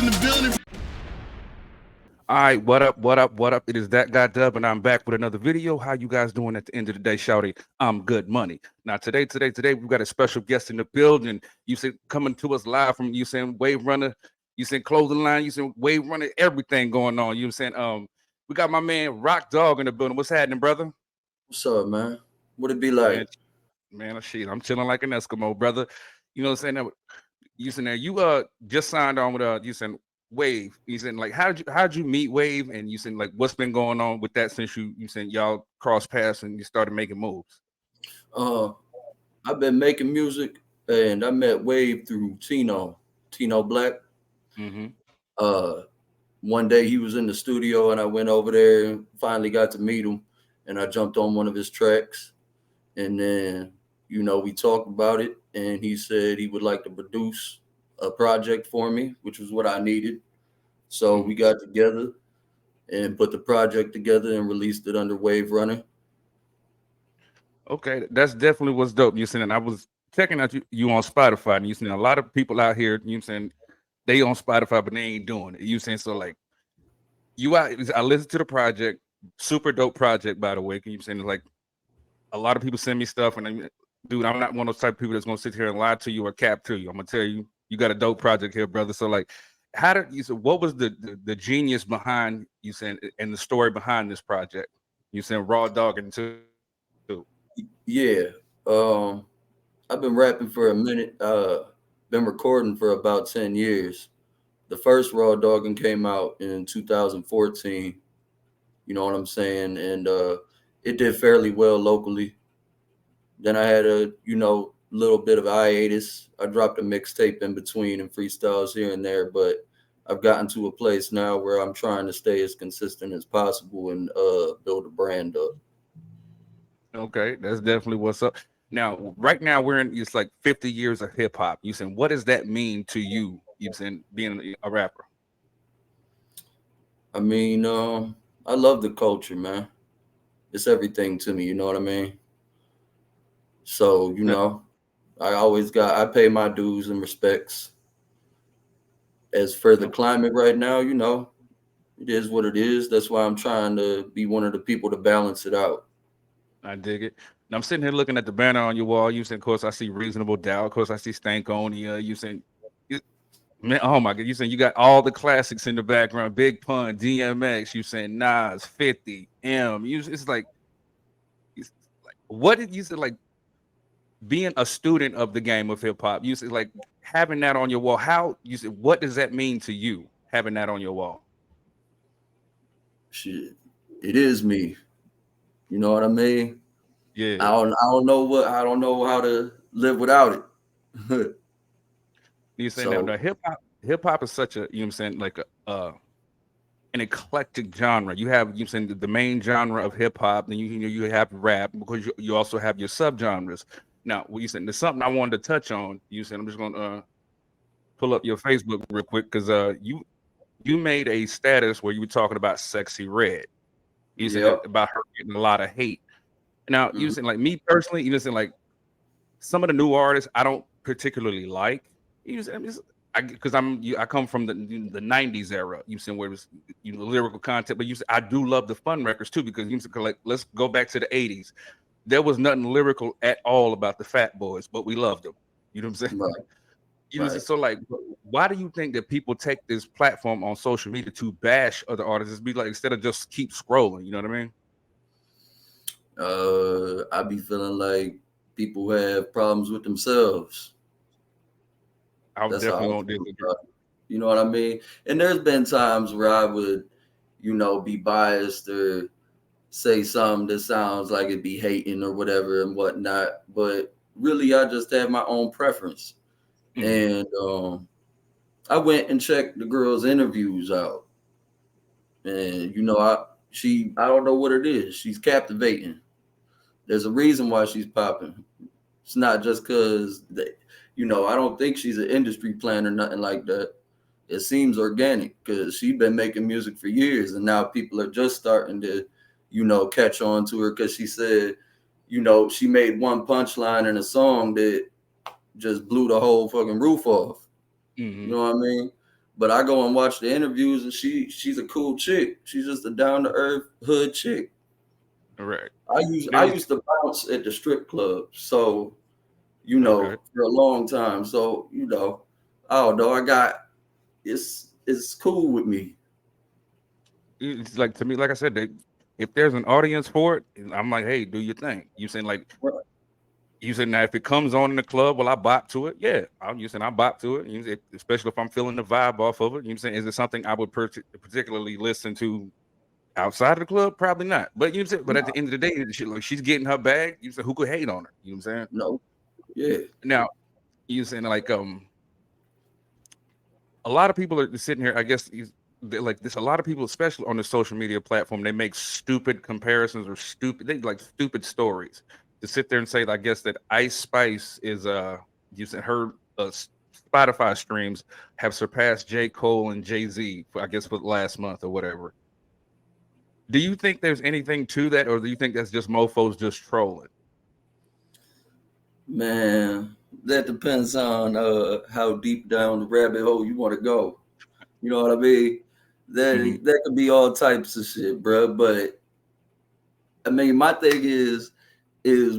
in the building. All right, what up, what up, what up? It is that guy Dub, and I'm back with another video. How you guys doing at the end of the day, shouty? I'm good money. Now today, we've got a special guest in the building. You said coming to us live from you saying Wave Runner, you said Clothing Line, you said Wave Runner, everything going on. You saying we got my man Dawg in the building. What's happening, brother? What's up, man? What it be like? Man, shit, I'm chilling like an Eskimo, brother. You know what I'm saying? You saying you just signed on with you saying Wave. You saying like how'd you meet Wave, and you saying like what's been going on with that since you saying y'all crossed paths and you started making moves? I've been making music, and I met Wave through Tino Black. Mm-hmm. One day he was in the studio, and I went over there and finally got to meet him, and I jumped on one of his tracks, and then we talked about it, and he said he would like to produce a project for me, which was what I needed. So we got together and put the project together and released it under Wave Runner. Okay, that's definitely what's dope. You saying, and I was checking out you on Spotify, and you saying a lot of people out here, you saying they on Spotify, but they ain't doing it. You saying so like I listened to the project, super dope project by the way. Can you saying like a lot of people send me stuff, and dude, I'm not one of those type of people that's gonna sit here and lie to you or cap to you. I'm gonna tell you, you got a dope project here, brother. So like, how did you say what was the genius behind you saying and the story behind this project? You saying Raw Dog and two. Yeah. I've been rapping for a minute. Been recording for about 10 years. The first Raw Dogging came out in 2014. You know what I'm saying? And it did fairly well locally. Then I had a, little bit of hiatus. I dropped a mixtape in between and freestyles here and there, but I've gotten to a place now where I'm trying to stay as consistent as possible and build a brand up. Okay, that's definitely what's up. Now, right now we're in it's like 50 years of hip hop. You saying what does that mean to you? You saying being a rapper? I mean, I love the culture, man. It's everything to me, you know what I mean? So, I pay my dues and respects. As for the climate right now, it is what it is. That's why I'm trying to be one of the people to balance it out. I dig it. Now I'm sitting here looking at the banner on your wall. You saying, of course, I see Reasonable Doubt. Of course, I see Stankonia. You saying, man, oh my God, you saying you got all the classics in the background. Big Pun, DMX. You saying Nas, 50, M. It's like what did you say? Like being a student of the game of hip hop. You said like having that on your wall. How you said what does that mean to you? Having that on your wall. Shit, it is me. You know what I mean? Yeah. I don't know how to live without it. You saying that the hip hop is such a you know what I'm saying like a an eclectic genre. You have you saying the main genre of hip hop, then you have rap because you also have your subgenres. Now, what you said there's something I wanted to touch on. You said I'm just gonna pull up your Facebook real quick because you made a status where you were talking about Sexy Red. You said Yep. about her getting a lot of hate. Now, you said like me personally, you said like some of the new artists I don't particularly like. You said because I come from the '90s era. You said where it was lyrical content, but you said I do love the fun records too because you said like let's go back to the '80s. There was nothing lyrical at all about the Fat Boys, but we loved them. You know what I'm saying? Right. You know, so like, why do you think that people take this platform on social media to bash other artists? Be like instead of just keep scrolling. You know what I mean? I be feeling like people have problems with themselves. I That's how definitely I won't feel disagree. about it. You know what I mean? And there's been times where I would, be biased or say something that sounds like it'd be hating or whatever and whatnot. But really, I just have my own preference. And I went and checked the girl's interviews out. And, I don't know what it is. She's captivating. There's a reason why she's popping. It's not just because, I don't think she's an industry plan or nothing like that. It seems organic because she's been making music for years, and now people are just starting to, catch on to her because she said, she made one punchline in a song that just blew the whole fucking roof off. You know what I mean? But I go and watch the interviews, and she's a cool chick. She's just a down to earth hood chick. Correct. I There's used to bounce at the strip club, so okay. for a long time. So I don't know. I got it's cool with me. It's like to me, like I said, if there's an audience for it, I'm like, hey, do your thing. You saying like Right. you said now if it comes on in the club, will I bop to it? Yeah, you saying I bop to it. Especially if I'm feeling the vibe off of it. You saying is it something I would particularly listen to outside of the club? Probably not. But you know what I'm saying. But at the end of the day, like she's getting her bag. You say who could hate on her? You know what I'm saying? No, yeah, Now you saying like a lot of people are sitting here. I guess like this. A lot of people, especially on the social media platform, they make stupid comparisons or they like stupid stories to sit there and say. I guess that Ice Spice is using her Spotify streams have surpassed J. Cole and Jay-Z. I guess for last month or whatever. Do you think there's anything to that, or do you think that's just mofo's just trolling? man. That depends on how deep down the rabbit hole you want to go. You know what I mean? Hmm. That could be all types of shit, bro. But I mean, my thing is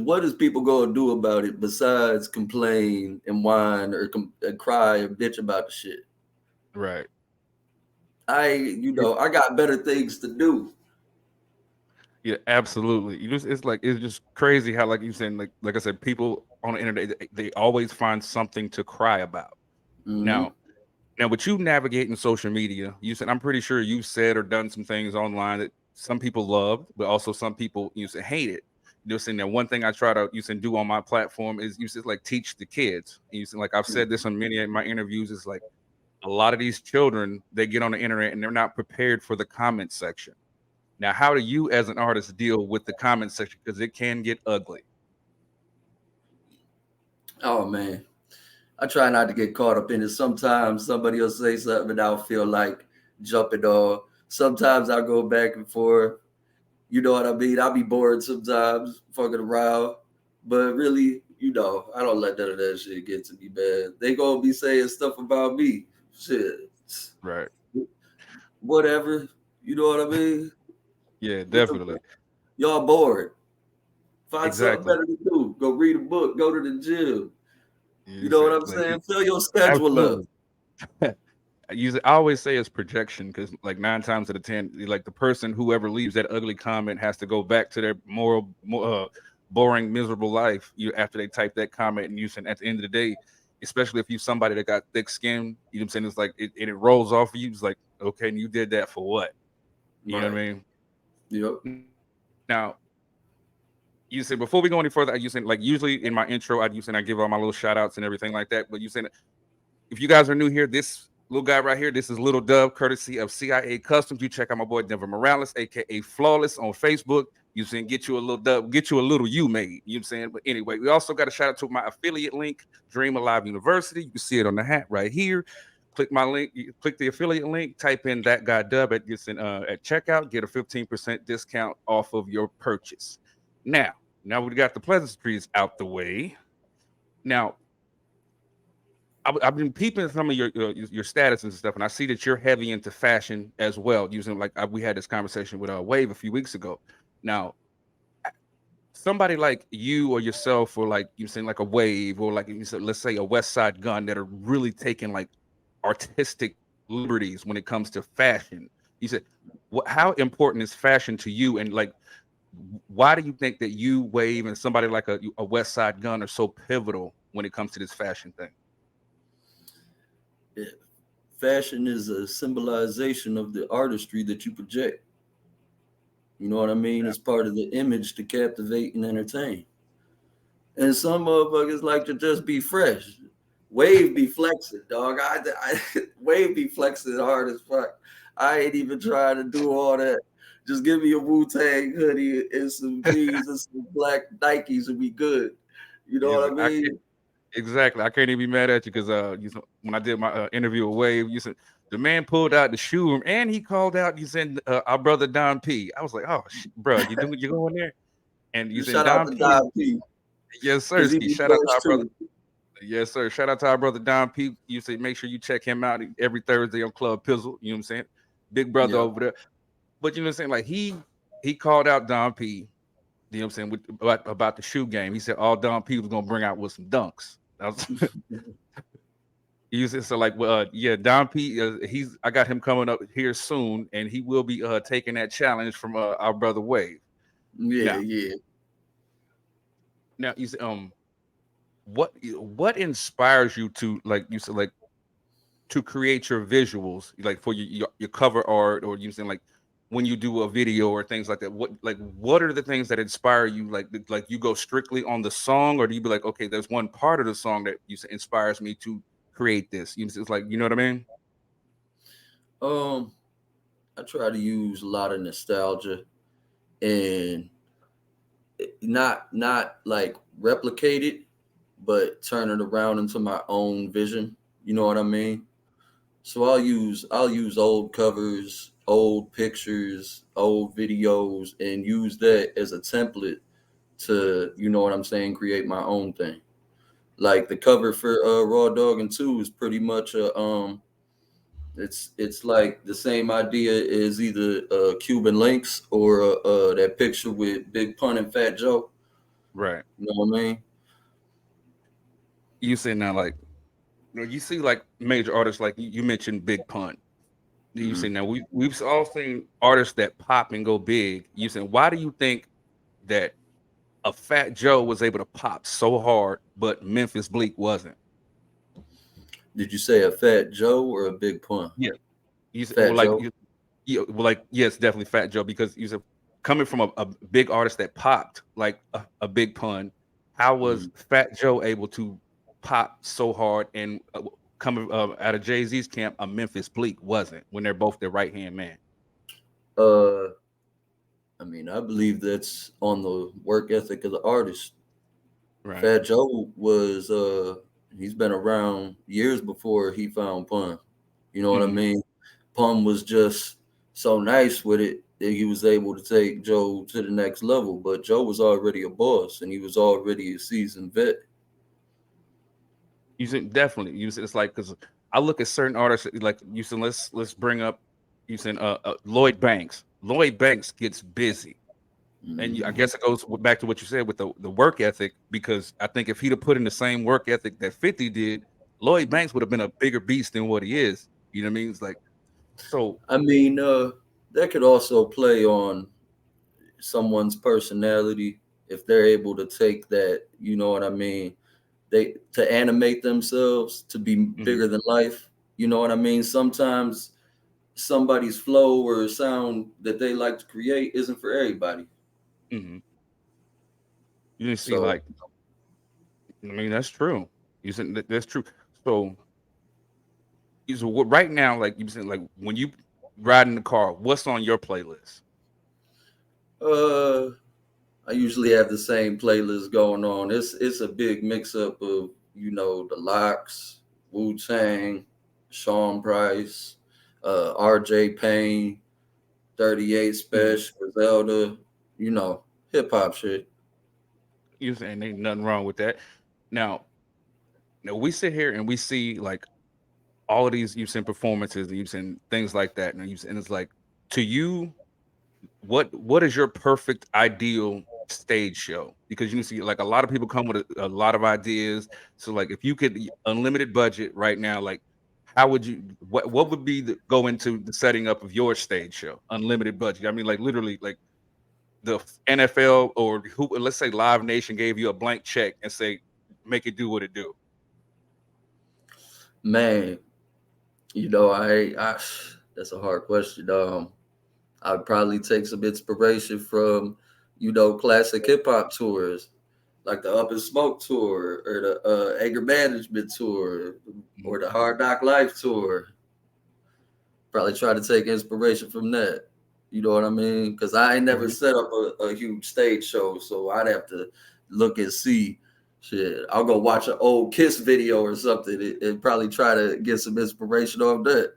what is people gonna do about it besides complain and whine or and cry and bitch about the shit? Right. I got better things to do. Yeah, absolutely. It's just crazy how like you saying like I said, people on the internet they always find something to cry about. Hmm. Now, with you navigating social media, you said I'm pretty sure you've said or done some things online that some people loved, but also some people you said hate it. You know, saying that one thing I try to you said do on my platform is you said like teach the kids. And you said like I've said this on many of my interviews. Is like a lot of these children they get on the internet and they're not prepared for the comment section. Now, how do you as an artist deal with the comment section because it can get ugly? Oh man, I try not to get caught up in it. Sometimes somebody will say something and I'll feel like jumping on. Sometimes I'll go back and forth. You know what I mean? I'll be bored sometimes, fucking around. But really, I don't let none of that shit get to me, man. They gonna be saying stuff about me. Shit. Right. Whatever. You know what I mean? Yeah, What the definitely. fuck? Y'all bored. Find something Exactly. better to do. Go read a book. Go to the gym. You You know what said I'm like saying? Fill your schedule up. absolutely. I always say it's projection because like 9 times out of 10, like the person whoever leaves that ugly comment has to go back to their boring, miserable life. After they type that comment and and at the end of the day, especially if you somebody that got thick skin, you know what I'm saying? It's like it rolls off of you. It's like okay, and you did that for what? You know what Right. I Yep. mean? Now you said before we go any further, you said like usually in my intro, I give all my little shout outs and everything like that. But you said if you guys are new here, this little guy right here, this is Little Dub, courtesy of CIA Customs. You check out my boy Denver Morales, aka Flawless, on Facebook. You saying get you a little dub, get you a little you made. You know what I'm saying? But anyway, we also got a shout out to my affiliate link, Dream Alive University. You can see it on the hat right here. Click my link, click the affiliate link, type in that guy dub at checkout, get a 15% discount off of your purchase. Now we got the pleasantries out the way. Now, I've been peeping some of your status and stuff, and I see that you're heavy into fashion as well. Using like we had this conversation with Wave a few weeks ago. Now, somebody like you or yourself, or like you saying like a Wave, or like you said, let's say a West Side Gun, that are really taking like artistic liberties when it comes to fashion. You said, how important is fashion to you, and like, why do you think that you Wave and somebody like a West Side Gun are so pivotal when it comes to this fashion thing? Yeah. Fashion is a symbolization of the artistry that you project. You know what I mean? It's part of the image to captivate and entertain. And some motherfuckers like to just be fresh. Wave be flexing, dog. Wave be flexing hard as fuck. I ain't even trying to do all that. Just give me a Wu Tang hoodie and some jeans and some black Nikes and be good. You know Is what I I can't mean? exactly. I can't even be mad at you because when I did my interview with Wave, you said the man pulled out the shoe and he called out. You said our brother Don P. I was like, oh, bro, you going there? And you said Shout out Don to P is Don P yes, because he sir. be Shout out to fresh our brother. too. Yes, sir. Shout out to our brother Don P. You say make sure you check him out every Thursday on Club Pizzle. You know what I'm saying? Big brother Yeah. over there. But you know what I'm saying? Like he called out Don P. You know what I'm saying? About the shoe game. He said all Don P was gonna bring out was some dunks. That was, you said so like yeah, Don P. I got him coming up here soon, and he will be taking that challenge from our brother Wave. Yeah, Now, yeah. now you said what inspires you to like you said like to create your visuals like for your cover art or using like when you do a video or things like that, what are the things that inspire you, like you go strictly on the song, or do you be like, okay, there's one part of the song that you say inspires me to create this, it's like, you know what I mean? Um, I try to use a lot of nostalgia and not like replicate it, but turn it around into my own vision. You know what I mean? So I'll use old covers, old pictures, old videos, and use that as a template to, you know what I'm saying, create my own thing. Like the cover for Raw Dog and Two is pretty much a it's like the same idea as either Cuban Links or that picture with Big Pun and Fat Joe. Right. You know what I mean? You say now, like, you see like major artists like you mentioned Big Pun. You say Mhm. now we've all seen artists that pop and go big. You say, why do you think that a Fat Joe was able to pop so hard, but Memphis Bleak wasn't? Did you say a Fat Joe or a Big Pun? Yeah, you said, Fat well, like Joe. yes, definitely Fat Joe, because you said coming from a big artist that popped like a Big Pun, how was Mhm. Fat Joe able to pop so hard and coming out of Jay Z's camp, a Memphis Bleak wasn't, when they're both their right hand man? Uh, I mean, I believe that's on the work ethic of the artist. Right. Fat Joe was he's been around years before he found Pun. You know what I Hmm. mean? Pun was just so nice with it that he was able to take Joe to the next level. But Joe was already a boss and he was already a seasoned vet. You said definitely. You said it's like, because I look at certain artists like you said. Let's bring up you said Lloyd Banks. Lloyd Banks gets busy. And I Mhm. guess it goes back to what you said with the work ethic, because I think if he'd have put in the same work ethic that 50 did, Lloyd Banks would have been a bigger beast than what he is. You know what I mean? It's like, so. I mean, that could also play on someone's personality if they're able to take that, you know what I mean? They to animate themselves to be Mhm, bigger than life. You know what I mean? Sometimes somebody's flow or sound that they like to create isn't for everybody. mhm. You didn't see So like, I mean, that's true. You said that's true. So, right now, like you said, like when you ride in the car, what's on your playlist? uh I usually have the same playlist going on. It's a big mix up of, you know, the Locks, Wu Tang, Sean Price, RJ Payne, 38 Mhm. Special, Zelda, you know, hip hop shit. You saying ain't nothing wrong with that. Now, we sit here and we see like all of these you've seen performances and you've seen things like that, and it's like, to you, what is your perfect ideal stage show? Because you see like a lot of people come with a lot of ideas. So like if you could unlimited budget right now, like how would you, what would be go into the setting up of your stage show? Unlimited budget. I mean, like literally, like the NFL or who, let's say Live Nation gave you a blank check and say make it do what it do. Man, you know, I that's a hard question. I'd probably take some inspiration from, you know, classic hip hop tours, like the Up and Smoke tour or the Anger Management tour Mhm. or the Hard Knock Life tour. Probably try to take inspiration from that. You know what I mean? Because I ain't never Mhm. set up a huge stage show, so I'd have to look and see. Shit, I'll go watch an old Kiss video or something and probably try to get some inspiration off that.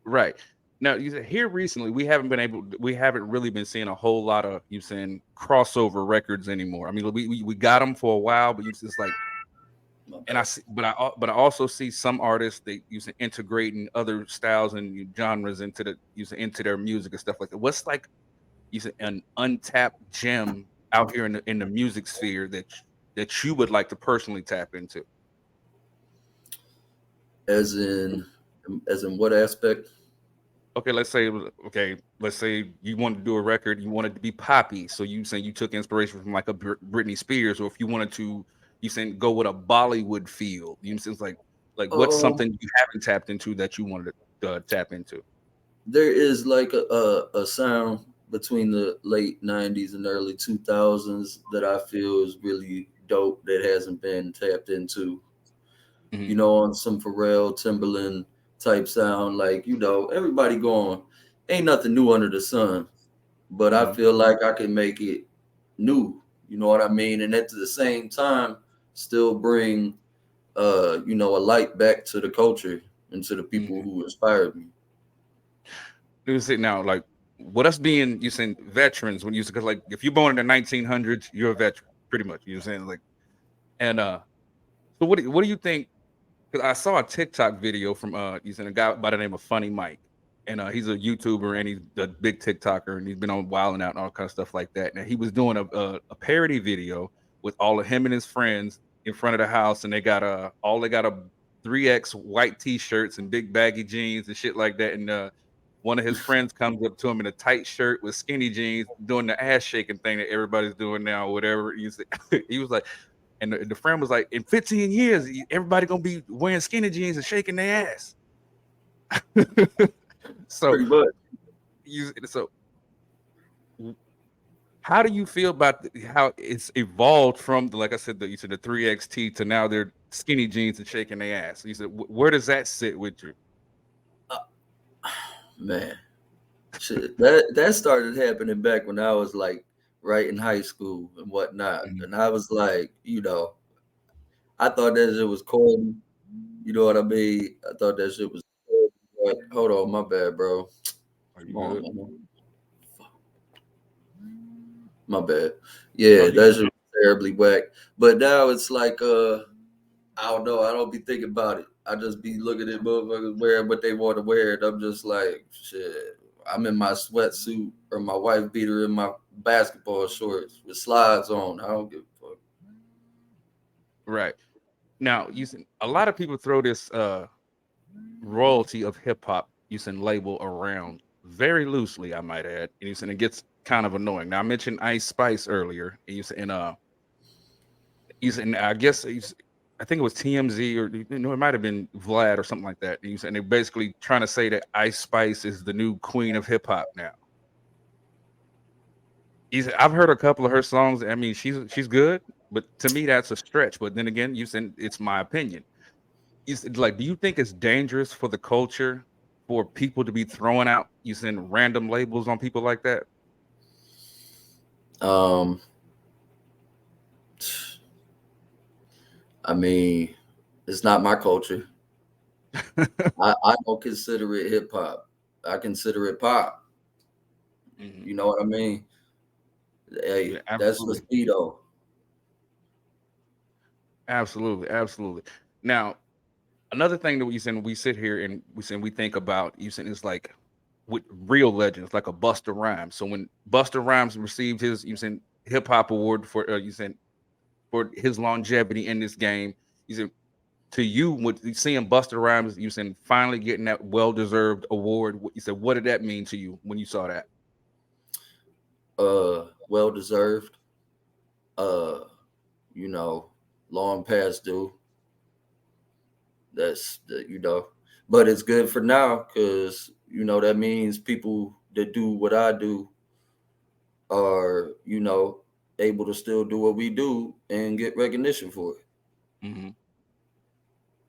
Right. Now, you said here recently we haven't really been seeing a whole lot of you saying crossover records anymore. I mean, we got them for a while, but it's like My And I bad. see, but I also see some artists they using integrating other styles and genres into into their music and stuff like that. What's like using an untapped gem out here in the music sphere that you would like to personally tap into? As in, as in what aspect? Okay, let's say you wanted to do a record, you wanted to be poppy, so you saying you took inspiration from like a Britney Spears, or if you wanted to, you saying go with a Bollywood feel. You know, it's like what's Oh, something you haven't tapped into that you wanted to tap into? there is like a sound between the late '90s and early 2000s that I feel is really dope that hasn't been tapped into. Hmm. You know, on some Pharrell, Timberland type sound. Like, you know, everybody going, ain't nothing new under the sun. But I Hmm. feel like I can make it new. You know what I mean? And at the same time, still bring you know, a light back to the culture and to the people Hmm. who inspired me. You say now, like what us being you saying veterans when you because like if you're born in the 1900s, you're a veteran, pretty much. You know what I'm saying like and so what do you think? Because I saw a TikTok video from he's a guy by the name of Funny Mike, and he's a YouTuber and he's a big TikToker and he's been on Wilding Out and all kind of stuff like that. And he was doing a parody video with all of him and his friends in front of the house, and they got a 3X white T-shirts and big baggy jeans and shit like that. And one of his friends comes up to him in a tight shirt with skinny jeans, doing the ass shaking thing that everybody's doing now, or whatever. He was like, and the friend was like, in 15 years, everybody gonna be wearing skinny jeans and shaking their ass. so Pretty much. so how do you feel about how it's evolved from like I said, you said the 3XT to now they're skinny jeans and shaking their ass? You said where does that sit with you? Uh, man, shit, that started happening back when I was like right in high school and whatnot. Mhm. And I was like, you know, I thought that shit was corny. You know what I mean? I thought that shit was corny. But hold on, my bad, bro. Are you Come on, good? man. My bad. No, Yeah, you that good. shit was terribly whack. But now it's like I don't know. I don't be thinking about it. I just be looking at motherfuckers wearing what they want to wear, and I'm just like, shit. I'm in my sweatsuit or my wife beater in my basketball shorts with slides on. I don't give a fuck. Right. Now, a lot of people throw this royalty of hip hop using label around very loosely, I might add. And you said it gets kind of annoying. Now I mentioned Ice Spice earlier, and you said and he's and I guess I think it was TMZ or it might have been Vlad or something like that. And they're basically trying to say that Ice Spice is the new queen of hip hop now. I've heard a couple of her songs. I mean, she's good, but to me that's a stretch. But then again, you said it's my opinion. Is like, do you think it's dangerous for the culture for people to be throwing out using random labels on people like that? Um, I mean, it's not my culture. I don't consider it hip hop. I consider it pop. Mhm. You know what I mean? Yeah, Hey, that's the absolutely, speedo. absolutely, absolutely. Now, another thing that we sit here and we think about you saying is like with real legends like a Busta Rhymes. So when Busta Rhymes received his you saying hip hop award for you saying for his longevity in this game, you said to you with seeing Busta Rhymes, you saying finally getting that well deserved award. You said what did that mean to you when you saw that? Well deserved. Uh, you know, long past due. That's the, you know, but it's good for now because you know that means people that do what I do are able to still do what we do and get recognition for it. Mhm.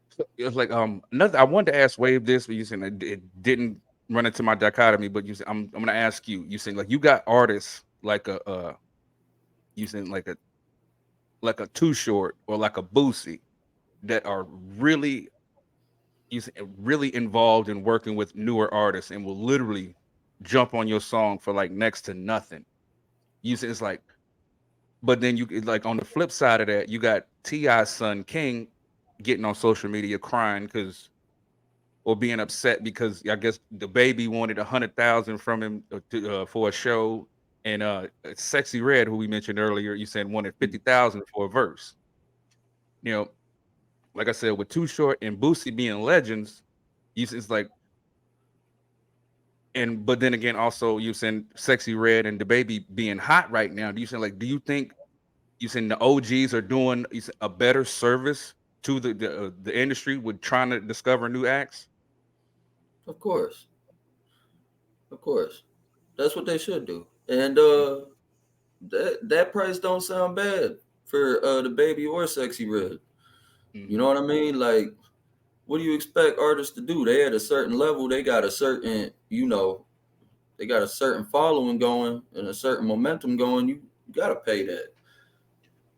So it was like another. I wanted to ask Wave this, but you said it didn't run into my dichotomy. But you said I'm gonna ask you. You said like you got artists like a you said like a Too Short or like a Boosie that are really you said really involved in working with newer artists and will literally jump on your song for like next to nothing. You said it's like, but then you like on the flip side of that, you got Ti's son King. getting on social media crying because or being upset because I guess the baby wanted 100,000 from him for a show, and Sexy Red, who we mentioned earlier, you said wanted 50,000 for a verse. You know, like I said, with Too Short and Boosie being legends, it's like, and but then again, also you saying Sexy Red and the baby being hot right now. Do you think you saying the OGs are doing a better service to the industry with trying to discover new acts? Of course, of course, that's what they should do. And that price don't sound bad for the baby or Sexy Red. You Mm-hmm. know what I mean? Like, what do you expect artists to do? They at a certain level, they got a certain, they got a certain following going and a certain momentum going. You gotta pay that.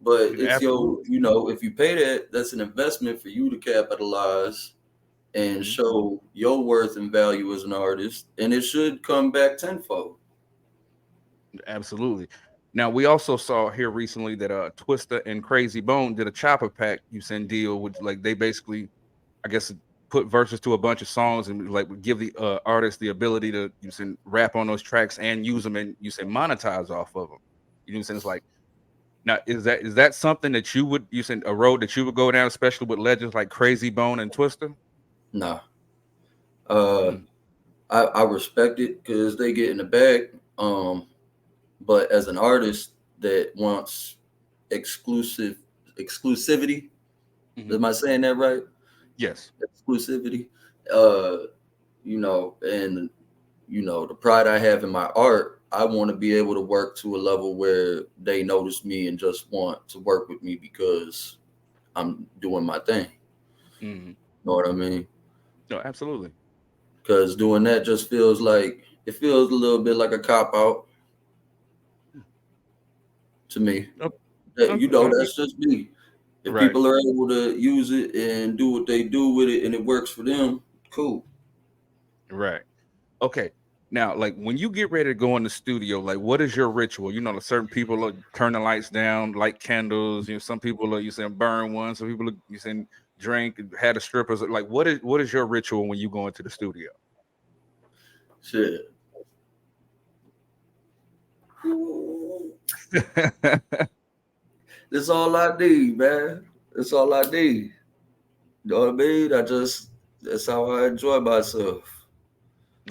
But it's your, Absolutely. if you pay that, that's an investment for you to capitalize and Mm-hmm. show your worth and value as an artist, and it should come back tenfold. Absolutely. Now we also saw here recently that Twista and Crazy Bone did a chopper pack you send deal with, like they basically, I guess, put verses to a bunch of songs and like would give the artist the ability to you send rap on those tracks and use them and you said monetize off of them. You know what I'm saying? It's like now is that something that you send a road that you would go down, especially with legends like Crazy Bone and Twista? Nah, uh, Mm, I respect it because they get in the bag. But as an artist that wants exclusive exclusivity, mhm. am I saying that right? Yes. Exclusivity. Uh, and the pride I have in my art, I want to be able to work to a level where they notice me and just want to work with me because I'm doing my thing. Hmm. Know what I mean? No, absolutely. Because doing that just feels like it feels a little bit like a cop out to me. Oh, That okay, that's just me. If right. people are able to use it and do what they do with it and it works for them, cool. Right. Okay. Now, like when you get ready to go in the studio, like what is your ritual? You know, like certain people turn the lights down, light candles. You know, some people are you saying burn one. Some people are, you saying drink, had the strippers. Like what is your ritual when you go into the studio? Shit. That's all I need, man. That's all I need. You know what I mean? That's how I enjoy myself.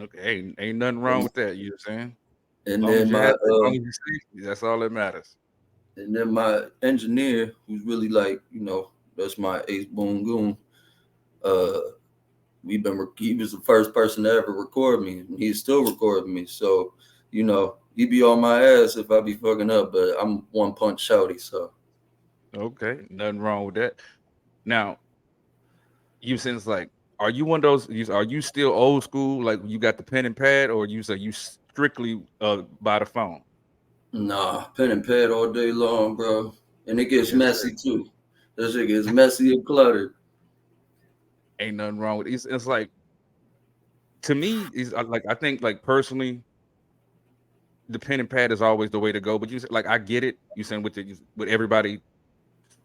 Okay, ain't nothing wrong And, with that. You know what I'm saying? and Long then as you're my happy, as long as you're safe, that's all that matters. and then my engineer, who's really like, that's my ace boom goon. Uh, he was the first person to ever record me, and he's still recording me. So, he be on my ass if I be fucking up, but I'm one punch shouty. So, Okay, nothing wrong with that. Now, you since like, are you one of those? Are you still old school? Like you got the pen and pad, or you strictly by the phone? nah, pen and pad all day long, bro. And it gets Yes, sir. messy too. That shit gets messy and cluttered. Ain't nothing wrong with it. It's like to me, is like I think like personally, the pen and pad is always the way to go. But like I get it. You saying with everybody,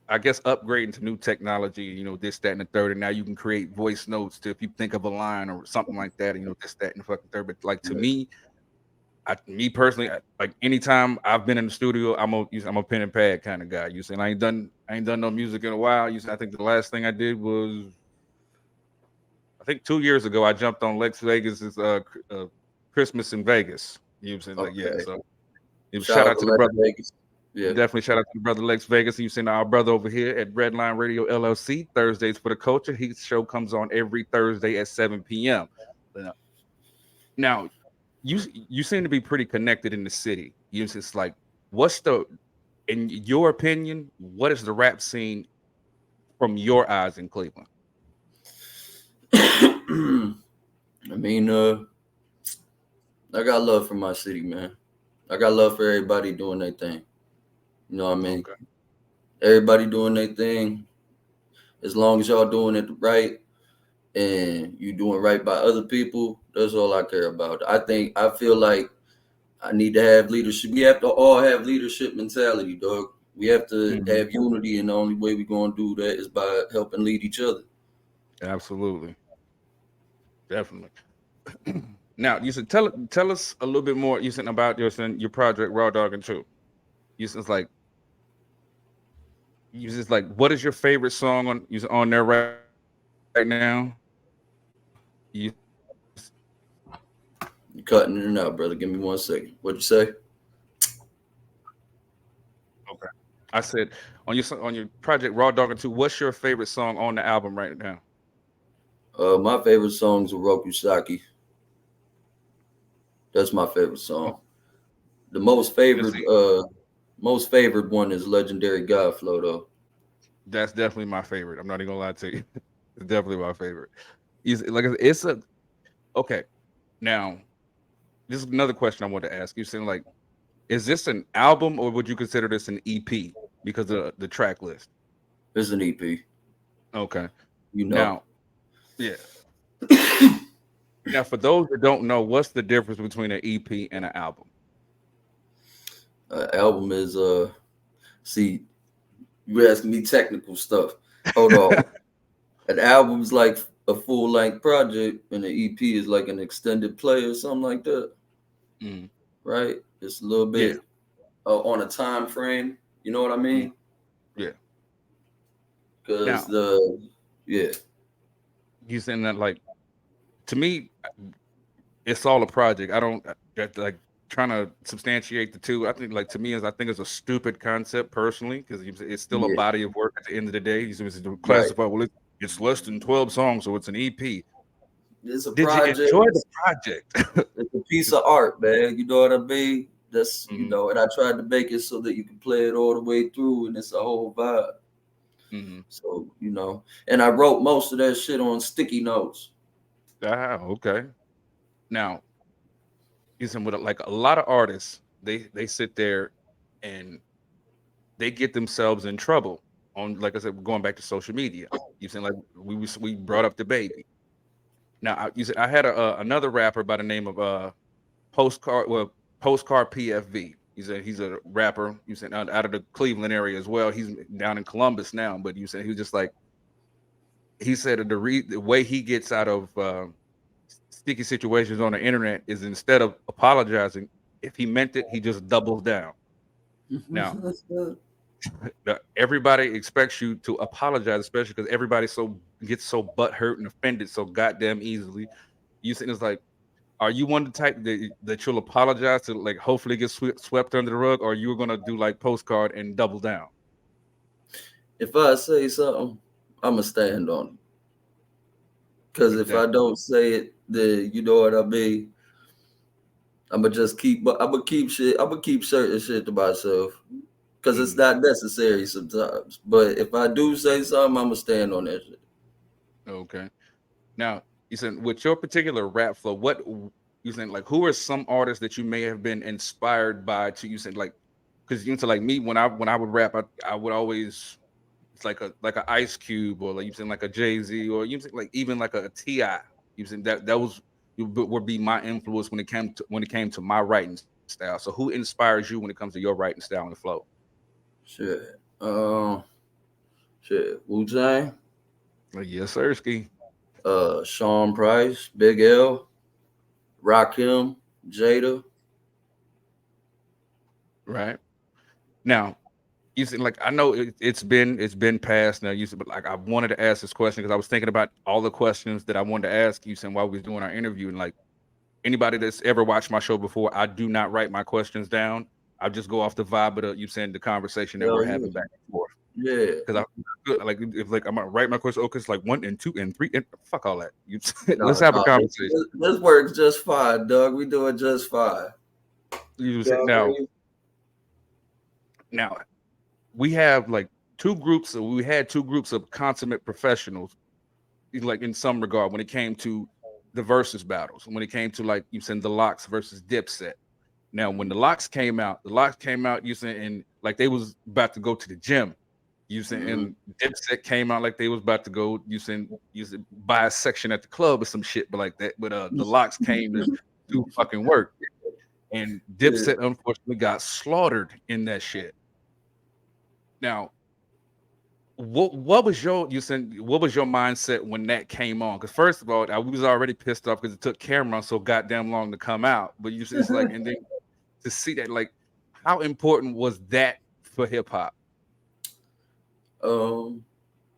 I guess upgrading to new technology. You know this, that, and the third, and now you can create voice notes to if you think of a line or something like that. You know this, that, and the fucking third. But like to Yeah. me, me personally, like anytime I've been in the studio, I'm a pen and pad kind of guy. You saying I ain't done no music in a while. You said I think the last thing I did was I think 2 years ago I jumped on Lex Vegas's Christmas in Vegas. You know what I'm saying? Like yeah, Okay. so it was Shout shout out out to to the Las brother. Vegas. Yeah. Definitely shout out to the brother Lex Vegas. You seen our brother over here at Redline Radio LLC Thursdays for the Culture. His show comes on every Thursday at 7 p.m. Now you seem to be pretty connected in the city. You just like what's the in your opinion, what is the rap scene from your eyes in Cleveland? I mean, I got love for my city, man. I got love for everybody doing their thing. You know what I mean? Okay. Everybody doing their thing. As long as y'all doing it right and you doing right by other people, that's all I care about. I feel like I need to have leadership. We have to all have leadership mentality, dog. We have to Mhm. have unity, and the only way we're gonna do that is by helping lead each other. Absolutely, definitely. Now, you said tell us a little bit more. You said about your project Raw Dog and Two. You said it's like you just like what is your favorite song on there right now? You You're cutting in and out, brother. Give me 1 second. What'd you say? okay? I said on your project Raw Dog and Two. What's your favorite song on the album right now? My favorite song's Roku Saki. That's my favorite Oh, song. The let's see. most favored one is Legendary Godflow though. That's definitely my favorite. I'm not even gonna lie to you. It's definitely my favorite. It's a okay. Now, this is another question I want to ask. You saying like, is this an album or would you consider this an EP because of the track list? It's an EP, Okay. you know. Now, yeah. Now, for those that don't know, what's the difference between an EP and an album? Album is see, you asking me technical stuff. Hold on. An album's like a full length project, and an EP is like an extended play or something like that, Mhm. right? It's a little Yeah. bit on a time frame. You know what I Mhm. mean? Yeah. Because Now, the yeah, you saying that like to me, it's all a project. I don't that like trying to substantiate the two. I think like to me is I think it's a stupid concept personally because it's still a yeah, body of work at the end of the day. You to right. classify it's less than 12 songs, so it's an EP. It's a Did you project. enjoy the project? It's a piece of art, man. You know what I mean? That's Mhm, and I tried to make it so that you can play it all the way through, and it's a whole vibe. mhm. So and I wrote most of that shit on sticky notes. Okay. Now, you said with like a lot of artists, they sit there and they get themselves in trouble on like I said, going back to social media. You said like we brought up the baby. Now, you said I had another rapper by the name of Postcard PFV. He's a rapper. You said out of the Cleveland area as well. He's down in Columbus now, but you said he was just like he said that the way he gets out of sticky situations on the internet is instead of apologizing, if he meant it, he just doubles down. Now, everybody expects you to apologize, especially because everybody gets so butthurt and offended so goddamn easily. You said it's like are you one of the type that you'll apologize to, like, hopefully get swept under the rug, or you're gonna do like postcard and double down? If I say something, I'ma stand on it. Cause if I That don't say it, then you know what I mean. I'm gonna keep certain shit to myself. Cause it's mhm, not necessary sometimes. But if I do say something, I'ma stand on that shit. okay. Now you said with your particular rap flow, you said like who are some artists that you may have been inspired by to you said like because you said like me when I would rap, I would always it's like a Ice Cube or like you said like a Jay-Z or you said like even like a Ti. You said that was would be my influence when it came to my writing style. So who inspires you when it comes to your writing style and flow? Shit. Shit. Wu Tang, Like, yes, sir, Ski. Sean Price, Big L, Rakim, Jada. Right now, you said like I know it's been past now. You said, but like I wanted to ask this question because I was thinking about all the questions that I wanted to ask you. Saying while we was doing our interview, and like anybody that's ever watched my show before, I do not write my questions down. I just go off the vibe of you saying the conversation that we're Hell yeah. having back and forth. Yeah. Because I like if like I'm gonna write my question, okay, it's like one and two and three and fuck all that. You let's No, have a no, conversation. this works just fine, Doug. We doing just fine. You You say know what I mean? now we have like we had two groups of consummate professionals, like in some regard, when it came to the versus battles, when it came to like you said the Locks versus Dipset. Now, when the locks came out, you saying and like they was about to go to the gym. You saying Mhm. and Dipset came out like they was about to go. You said buy a section at the club or some shit, but like that. But the locks came to do fucking work, and Yeah. Dipset unfortunately got slaughtered in that shit. Now, what was your what was your mindset when that came on? Because first of all, I was already pissed off because it took Cameron so goddamn long to come out. But it's like, and then to see that, like, how important was that for hip hop? Um,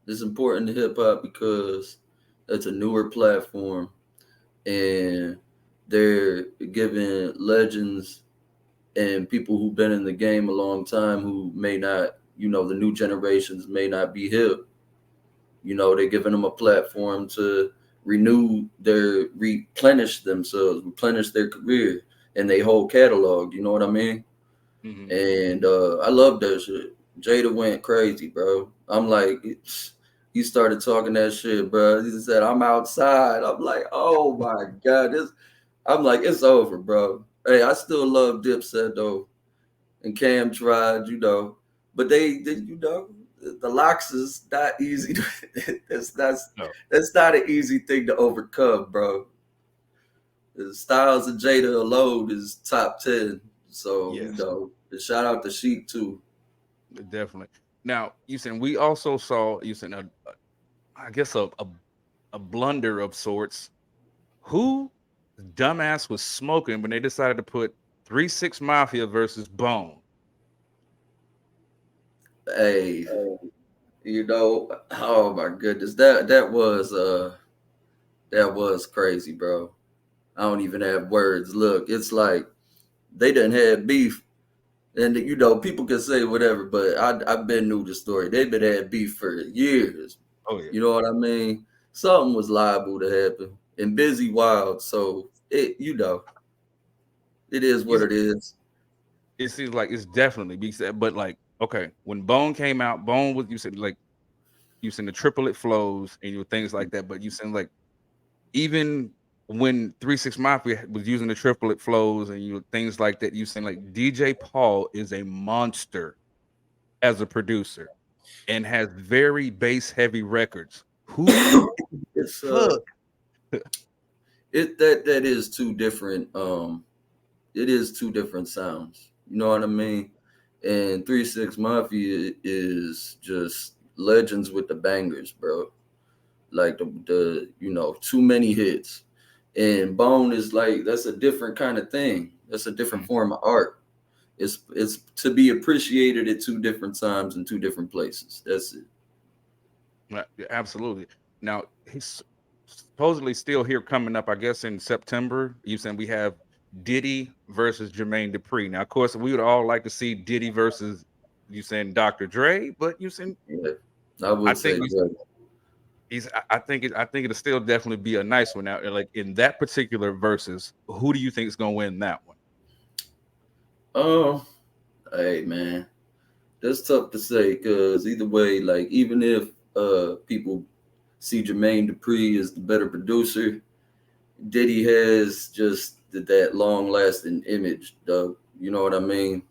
it's important to hip hop because it's a newer platform, and they're giving legends and people who've been in the game a long time who may not, the new generations may not be hip. They're giving them a platform to replenish themselves, replenish their career and their whole catalog. You know what I mean? Mm-hmm. And I love that shit. Jada went crazy, bro. I'm like, he started talking that shit, bro. He said, "I'm outside." I'm like, oh my god, I'm like, it's over, bro. Hey, I still love Dipset though, and Cam tried, but the locks is not easy. That's No. that's not an easy thing to overcome, bro. The Styles and Jada alone is top 10. So, Yes, shout out to Sheik too. definitely. Now, we also saw I guess a blunder of sorts. Who dumbass was smoking when they decided to put 3 6 Mafia versus Bone? Hey, oh my goodness. That was crazy, bro. I don't even have words. Look, it's like they didn't have beef. And people can say whatever, but I've been knew the story. They've been had beef for years. Oh yeah. You know what I mean? Something was liable to happen. And Busy Wild, so it is what it is. It seems like it's definitely be said, but like, okay, when Bone came out, Bone was you said the triplet flows and things like that, but you said like even when 3 6 Mafia was using the triplet flows and things like that, you saying like DJ Paul is a monster as a producer and has very bass heavy records. Who It's fuck? that is two different it is two different sounds. You know what I mean? And 3 6 Mafia is just legends with the bangers, bro. Like the too many hits. And Bone is like that's a different kind of thing. That's a different form of art. It's to be appreciated at two different times in two different places. That's it. Yeah, absolutely. Now he's supposedly still here coming up, I guess in September. You saying we have Diddy versus Jermaine Dupri. Now, of course, we would all like to see Diddy versus you saying Dr. Dre, but you saying Yeah. I I would say think Dre. I think it'll still definitely be a nice one. Now, like in that particular versus, who do you think is gonna win that one? Oh, hey man. That's tough to say because either way, like even if people see Jermaine Dupri as the better producer, Diddy has just that long lasting image, though. You know what I mean?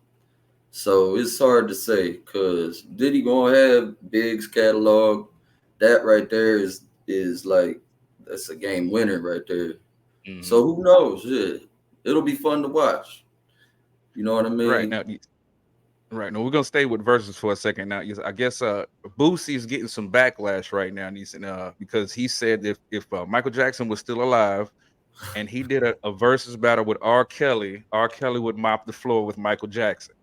So it's hard to say because Diddy gonna have Big's catalog. That right there is like that's a game winner right there. Mhm. So who knows? Yeah, it'll be fun to watch. You know what I Right mean? now, right now we're gonna stay with verses for a second. Now, yes, I guess Boosie is getting some backlash right now, and because he said if Michael Jackson was still alive and he did a versus battle with R. Kelly would mop the floor with Michael Jackson.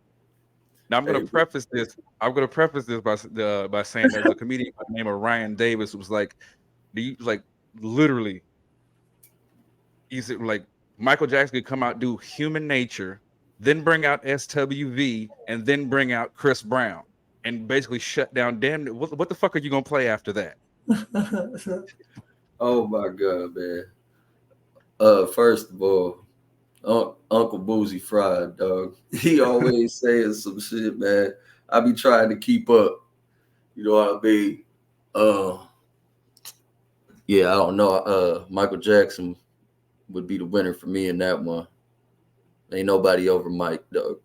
Now I'm going Hey, to preface this. I'm going to preface this by saying there's a comedian by the name of Ryan Davis who was like, "Do you like literally?" He said like Michael Jackson could come out do Human Nature, then bring out SWV, and then bring out Chris Brown, and basically shut down. Damn, what the fuck are you gonna play after that? oh my god, man. First of all, Uncle Boozy fried, dog. He always saying some shit, man. I be trying to keep up. You know what I mean? Uh, yeah, I don't know. Michael Jackson would be the winner for me in that one. Ain't nobody over Mike, dog.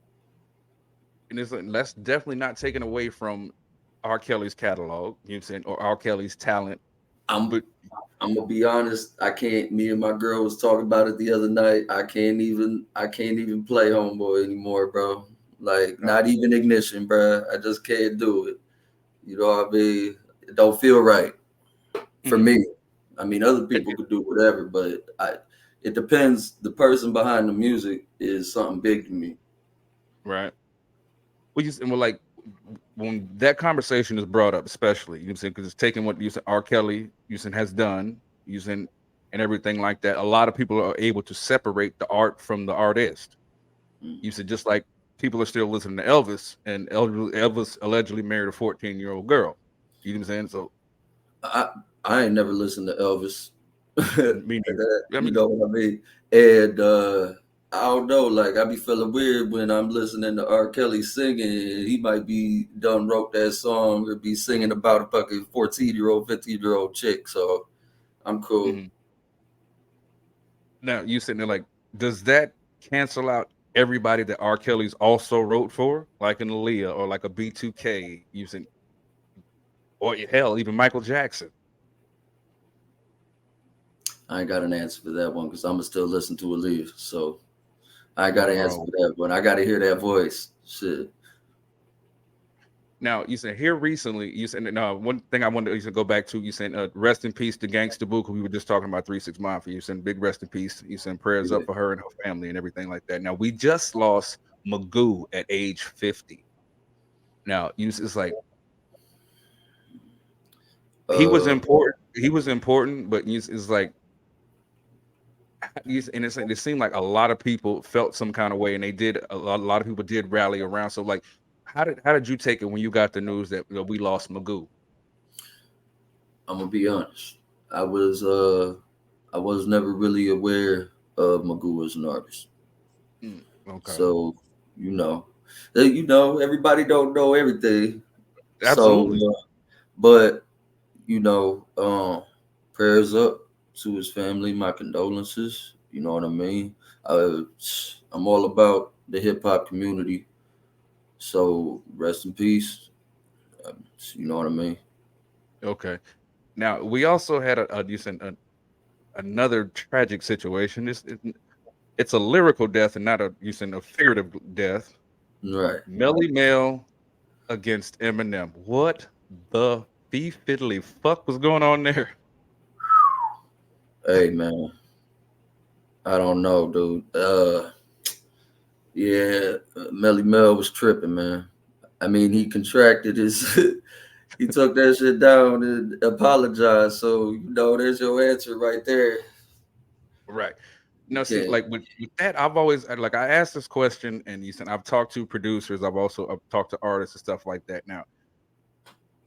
And it's like, that's definitely not taken away from R. Kelly's catalog. You know what I'm saying, or R. Kelly's talent, I'm but I'm gonna be honest. I can't. Me and my girl was talking about it the other night. I can't even play Homeboy anymore, bro. Like Uh, not even ignition, bruh. I just can't do it. You know what I mean? It don't feel right for mhm. me. I mean, other people could do whatever, but it depends. The person behind the music is something big to me. Right. Well, well, like when that conversation is brought up, especially, you know what I'm saying, because it's taking what you said R. Kelly, you said, has done, you said, and everything like that. A lot of people are able to separate the art from the artist. Mm. You said just like people are still listening to Elvis, and Elvis allegedly married a 14-year-old girl. You know what I'm saying? So I I ain't never listened to Elvis. me neither. I You mean, know what I mean? And I don't know, like I be feeling weird when I'm listening to R. Kelly singing. He might be done wrote that song or be singing about a fucking 14-year-old, 15-year-old chick. So I'm cool. mhm. Now you sitting there like, does that cancel out everybody that R. Kelly's also wrote for, like an Aaliyah or like a B2K, using, or hell, even Michael Jackson? I ain't got an answer for that one because I'ma still listen to Aaliyah. So I got Nothing an answer wrong for with that one. I got to hear that voice. Shit. Now, you said here recently, you said no. One thing I wanted to go back to, you said rest in peace to Gangsta Boo, 'cause we were just talking about 3 6 Mafia. You said big rest in peace. You send prayers Yeah. up for her and her family and everything like that. Now we just lost Magoo at age 50. Now it's like he was Uh, important. He was important, but it's like and it seemed like a lot of people felt some kind of way, and they did. A lot of people did rally around. So like, how did you take it when you got the news that we lost Magoo? I'm gonna be honest. I was uh I was never really aware of Magoo as an artist. Mm, okay, So, you know, everybody don't know everything. So, absolutely. but you know, prayers up to his family. My condolences. You know what I mean? Uh, I'm all about the hip hop community. So rest in peace. You know what I mean? Okay. Now we also had another tragic situation. It's a lyrical death and not a figurative death. Right. Melly Mel against Eminem. What the fee fiddly fuck was going on there? Hey man, I don't know, dude. Yeah, Melly Mel was tripping, man. I mean, he contracted his. He took that shit down and apologized. So there's your answer right there. Right. You No, see, can't. like with that, I asked this question, and you said I've talked to producers, I've talked to artists and stuff like that. Now,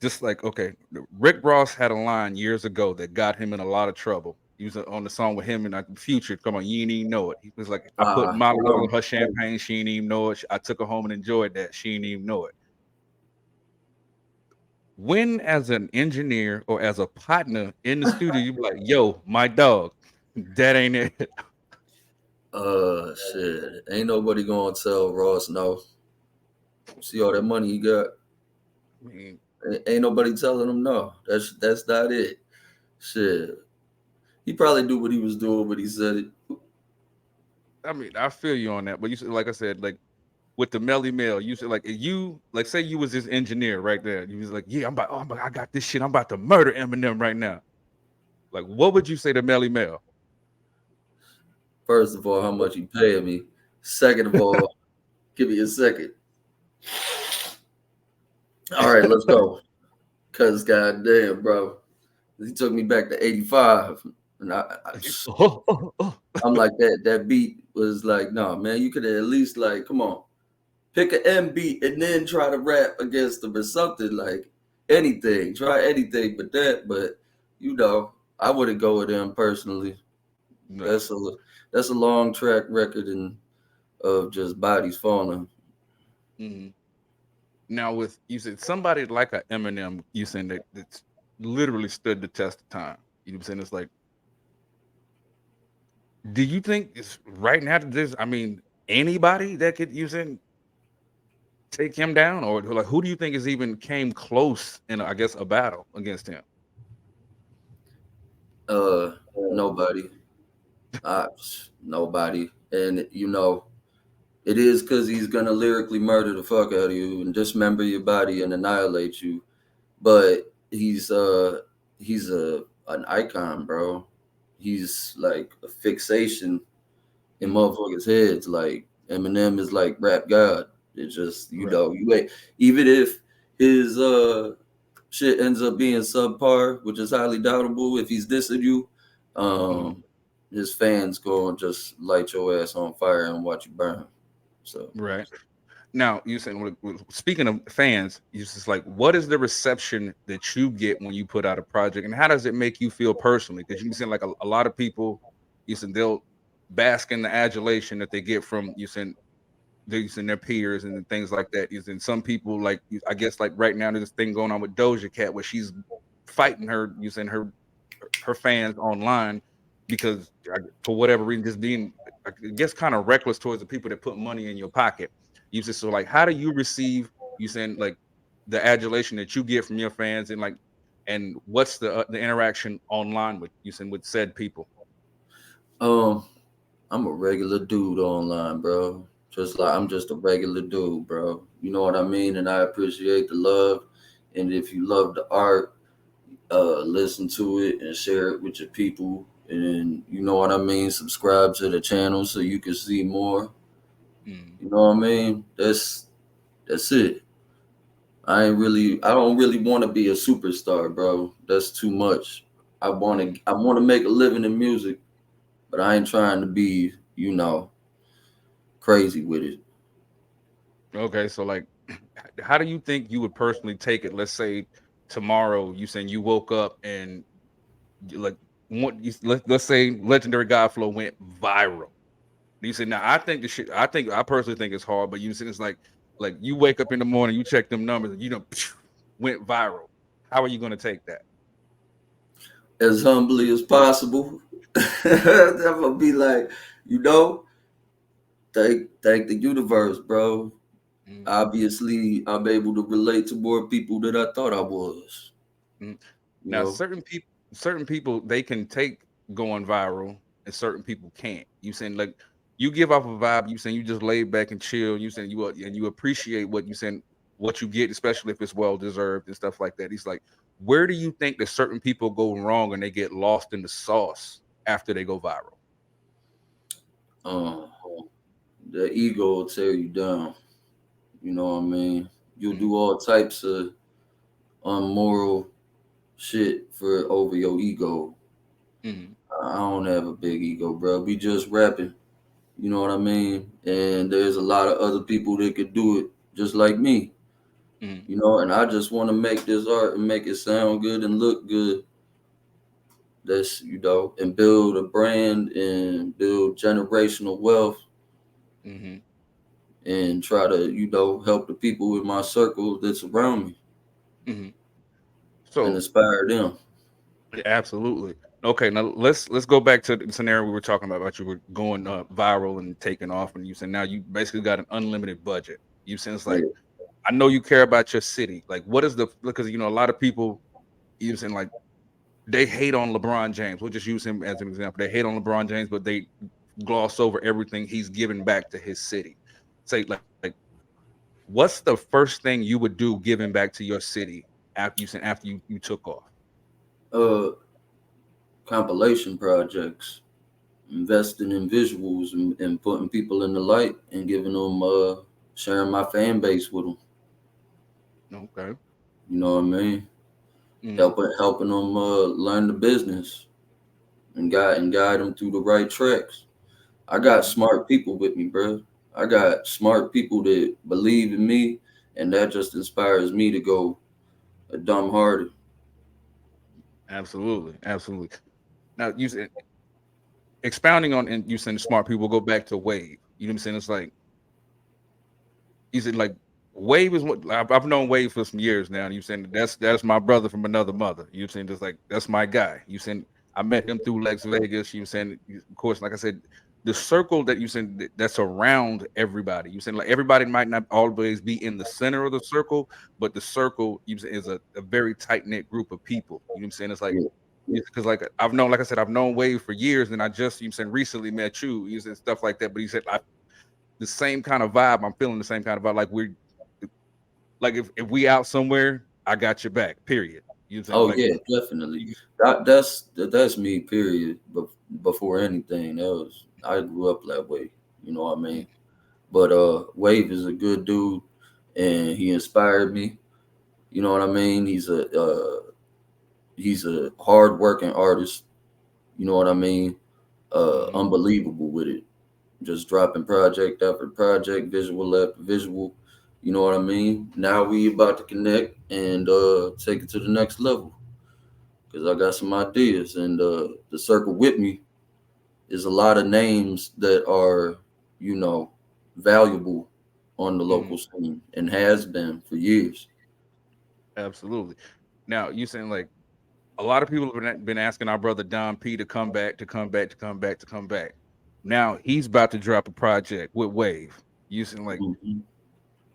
just like okay, Rick Ross had a line years ago that got him in a lot of trouble. He was on the song with him and Future. Come on, you ain't even know it. He was like, I put Molly all in her champagne. She ain't even know it. I took her home and enjoyed that. She ain't even know it. When, as an engineer or as a partner in the studio, you be like, "Yo, my dog, that ain't it." Shit. Ain't nobody gonna tell Ross no. See all that money he got. I mean, Ain't nobody telling him no. That's not it. Shit. He probably knew what he was doing when he said it. I feel you on that. But you said, like I said, like with the Melly Mel, you said like say you was this engineer right there. You was like, yeah, I got this shit. I'm about to murder Eminem right now. Like, what would you say to Melly Mel? First of all, how much he paying me. Second of all, give me a second. All right, let's go. Cause goddamn, bro, he took me back to '85, and I'm like that. That beat was like, no, man, you could at least like, come on, pick an M beat and then try to rap against them or something like anything. Try anything but that. But I wouldn't go with them personally. No. That's a that's a long track record and of just bodies falling. Mhm. Now, with you said somebody like a Eminem, you saying that's literally stood the test of time. You know what I'm saying? It's like, do you think it's right now that there's, anybody that could you saying take him down, or like who do you think is even came close in, I guess, a battle against him? Nobody. Uh, Nobody. And It is because he's gonna lyrically murder the fuck out of you and dismember your body and annihilate you. But he's a an icon, bro. He's like a fixation in Mm, motherfuckers' heads. Like Eminem is like rap god. It's just right. you wait. Even if his shit ends up being subpar, which is highly doubtable if he's dissing you, Mm, um, his fans go and just light your ass on fire and watch you burn. So right. Now, you said, speaking of fans, you just like, what is the reception that you get when you put out a project, and how does it make you feel personally? Because you said like a lot of people, you said they'll bask in the adulation that they get from you said these and their peers and things like that. Is and some people like I guess like right now there's this thing going on with Doja Cat where she's fighting her using her fans online because for whatever reason just being I guess kind of reckless towards the people that put money in your pocket. You just so like how do you receive you saying like the adulation that you get from your fans and like and what's the interaction online with you saying with said people? um I'm a regular dude online, bro. Just like I'm just a regular dude, bro. You know what I mean? And I appreciate the love. And if you love the art, listen to it and share it with your people. And you know what I mean? Subscribe to the channel so you can see more. Mm, You know what I mean? That's it. I don't really want to be a superstar, bro. That's too much. mm. I want to make a living in music, but I ain't trying to be, crazy with it. Okay, so like, how do you think you would personally take it? Let's say tomorrow you saying you woke up and like let's say Legendary Godflow went viral. You said now I think the shit I personally think it's hard, but you said it's like you wake up in the morning, you check them numbers, and you know went viral. How are you going to take that? As humbly as possible. I'm gonna be like, you know, thank the universe, bro. Mm, Obviously, I'm able to relate to more people than I thought I was. mm. You Now know, certain people they can take going viral, and certain people can't. You saying like you give off a vibe. You saying you just lay back and chill. You saying and you appreciate what you saying what you get, especially if it's well deserved and stuff like that. He's like, where do you think that certain people go wrong and they get lost in the sauce after they go viral? um, the ego will tear you down. You know what I mean? You'll Mm, do all types of unmoral shit for over your ego. mm, I don't have a big ego, bro. We just rapping. You know what I mean? And there's a lot of other people that could do it just like me. mm, And I just want to make this art and make it sound good and look good. That's, and build a brand and build generational wealth mm, and try to, help the people in my circle that's around me mm. and So inspire them. yeah, absolutely. Okay, now let's go back to the scenario we were talking about. You were going viral and taking off, and you said now you basically got an unlimited budget. You said it's like Yeah. I know you care about your city. Like, what is the because a lot of people using like they hate on LeBron James. We'll just use him as an example. They hate on LeBron James, but they gloss over everything he's given back to his city. Say like what's the first thing you would do giving back to your city after you took off? Uh, Compilation projects, investing in visuals and putting people in the light and giving them, sharing my fan base with them. Okay. You know what I mean? Mm, Helping them learn the business and guide them through the right tracks. I got mm, smart people with me, bro. I got smart people that believe in me, and that just inspires me to go a dumb harder. absolutely, absolutely. Now you said expounding on and you saying smart people go back to wave. You know what I'm saying? It's like you said like Wave is what I've known Wave for some years now. And you saying that's my brother from another mother. You saying just like that's my guy. You saying I met him through Lex Vegas. You saying of course, like I said, the circle that you saying that's around everybody. You saying like everybody might not always be in the center of the circle, but the circle you saying, is a very tight knit group of people. You know what I'm saying? It's like Yeah. because like I've known, like I said, I've known Wave for years, and I just you saying recently met you, you said stuff like that. But he said the same kind of vibe. I'm feeling the same kind of vibe. Like we're like if we out somewhere, I got your back. Period. You saying Oh like yeah, definitely. That's me. Period. But before anything else, I grew up that way. You know what I mean? But Wave is a good dude, and he inspired me. You know what I mean? He's a hard working artist. You know what I mean? mm-hmm. Unbelievable with it. Just dropping project after project, visual after visual. You know what I mean? Now we about to connect and take it to the next level because I got some ideas and the circle with me is a lot of names that are, you know, valuable on the Mm-hmm. local scene and has been for years. Absolutely. Now you saying like a lot of people have been asking our brother Don P to come back, to come back, to come back, to come back. Now he's about to drop a project with Wave. Using like Mhm.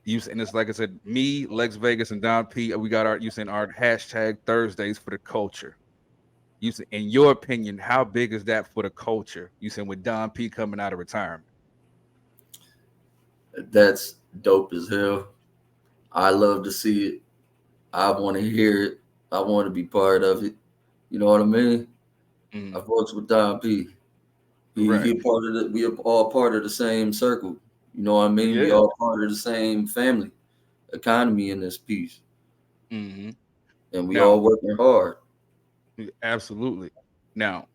using it's like I said, me, Lex Vegas, and Don P. We got our using our hashtag Thursdays for the culture. You said, in your opinion, how big is that for the culture? You said with Don P coming out of retirement. That's dope as hell. I love to see it. I want to hear it. I want to be part of it. You know what I mean? Mm, I've worked with Don P. He right. a part of the. We are all part of the same circle. You know what I mean? We Yeah. all part of the same family economy in this piece, Hmm. and we Now, all working hard. absolutely. Now,